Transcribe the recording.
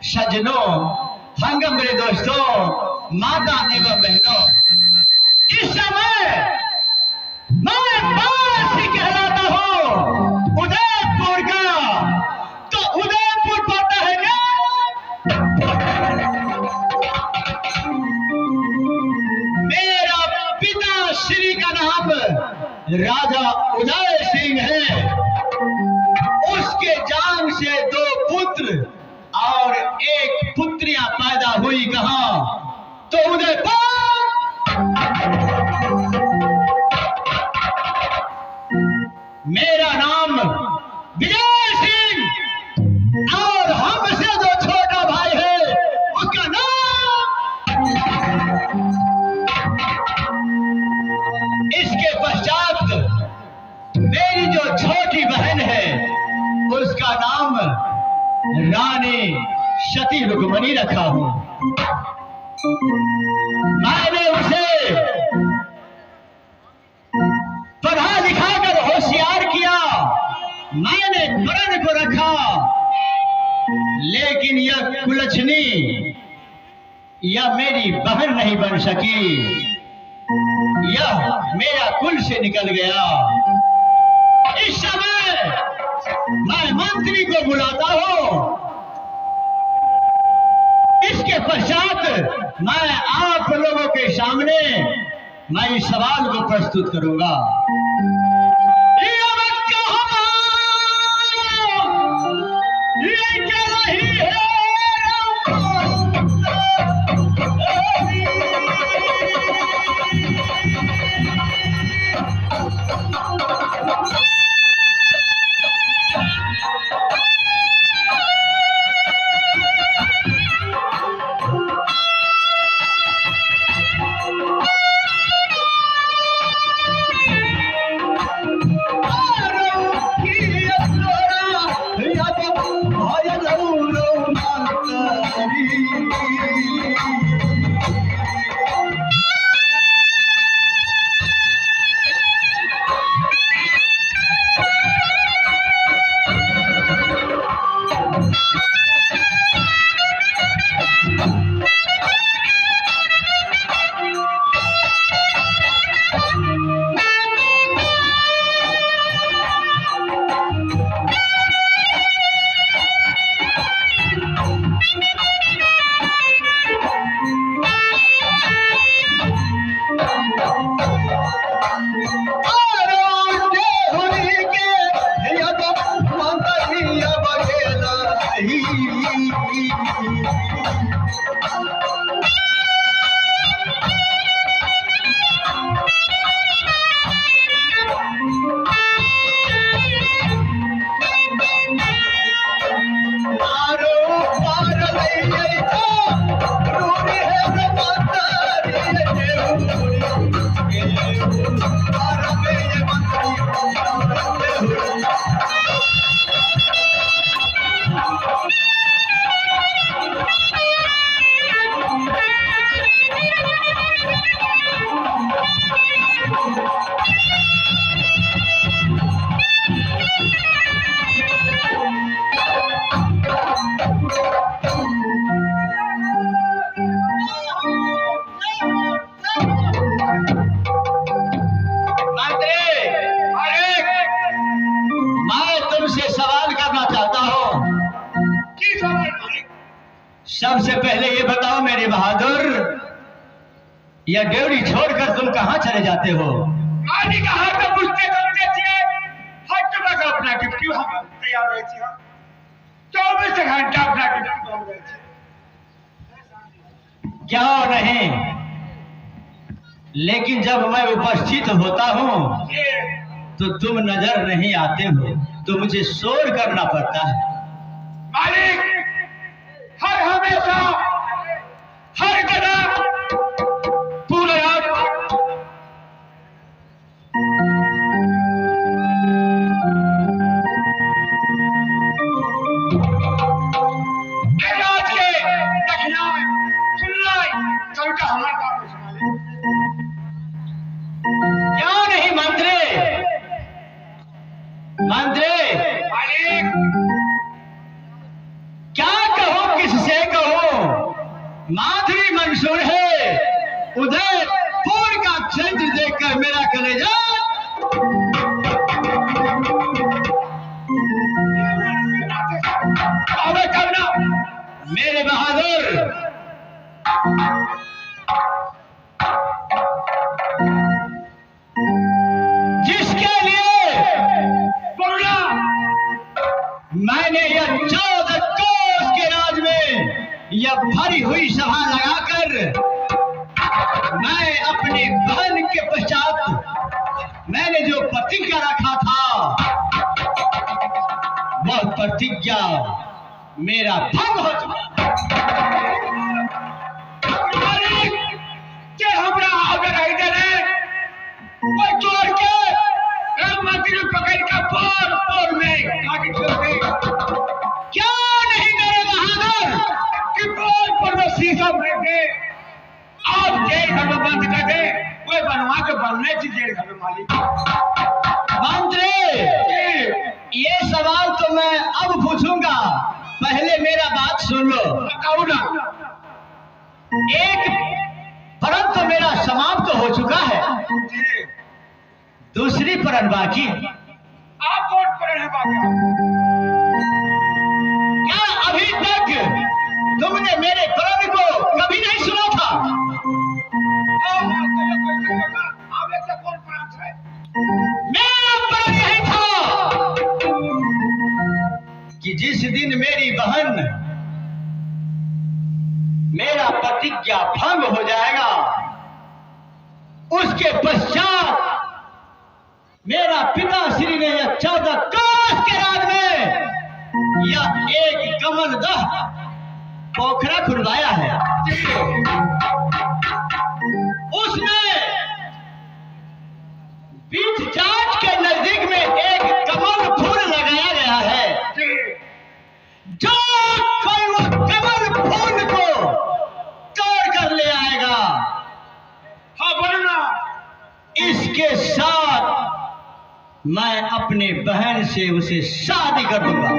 सज्जनों, हंगम मेरे दोस्तों, माता एवं बहनों, इस समय मैं बासी कहलाता हूँ उदयपुर का। तो उदयपुर पता है क्या? मेरा पिता श्री का नाम राजा उदय सिंह है। उसके जान से 2 पुत्र और 1 पुत्रियां पैदा हुई। कहां? तो उदयपुर। मेरा नाम विजय सिंह और हमसे जो छोटा भाई है उसका नाम। इसके पश्चात मेरी जो छोटी बहन है उसका नाम रानी सती रुक्मणी रखा हूं। मैंने उसे पढ़ा लिखा कर होशियार किया। मैंने वरण को रखा, लेकिन यह कुलछनी यह मेरी बहन नहीं बन सकी। यह मेरा कुल से निकल गया। इस समय मैं मंत्री को बुलाता हूं। इसके पश्चात मैं आप लोगों के सामने मैं इस सवाल को प्रस्तुत करूंगा। ये क्या रही है? सबसे पहले ये बताओ मेरे बहादुर, यह ड्योढ़ी छोड़कर तुम कहाँ चले जाते हो? मालिक हाथ में पूछते करते थे, हट तक अपना ड्यूटी हम तैयार रहे थे। 24 घंटा अपना ड्यूटी कर रहे थे। क्या नहीं, लेकिन जब मैं उपस्थित होता हूँ तो तुम नजर नहीं आते हो, तो मुझे शोर करना पड़ता है। मालिक हर हमेशा हर जगह पूरे रात के दक्षिणा में सुनना सबका हमारा काम है। क्या नहीं मंत्री, मंत्री मालिक क्या कहो, किससे कहो? माधुरी मंसूर है, उदयपुर का चंद्र देखकर मेरा कलेजा करना। मेरे बहादुर, जिसके लिए बोलना मैंने यह 14 कोस के राज में यह भरी हुई सभा लगाकर मैं अपनी बहन के पश्चात मैंने जो प्रतिज्ञा रखा था, वह प्रतिज्ञा मेरा भंग हो चुका। अगर इधर है वो चोर के मंत्री पकड़ का पोर में आगे छोड़ दे। क्या नहीं मेरे बहादुर कि पोर पर वो शीशा फेंक दे, आप जेल घर में बंद कर दे, वो बनवा के बनने की जेल घर में। मालिक मंत्री, ये सवाल तो मैं अब पूछूंगा, पहले मेरा बताओ ना। एक परन तो मेरा समाप्त हो चुका है, जी, दूसरी परन बाकी। आप कौन पर है बाकी? क्या अभी तक तुमने मेरे परन को कभी नहीं सुना था? हाँ हाँ, तो ये कोई नहीं होगा। आप ऐसे कौन पर है? मेरा परन यही था कि जिस दिन मेरी बहन मेरा प्रतिज्ञा भंग हो जाएगा, उसके पश्चात मेरा पिता श्री ने यह 14 कोस के राज में यह एक कमलदह पोखरा खुदवाया है। उसमें बीच जाट के नजदीक में एक कमल फूल लगाया गया है। जी, जो कोई उस कमल फूल को तोड़ कर ले आएगा, हाँ बोलो ना। इसके साथ मैं अपने बहन से उसे शादी कर दूंगा।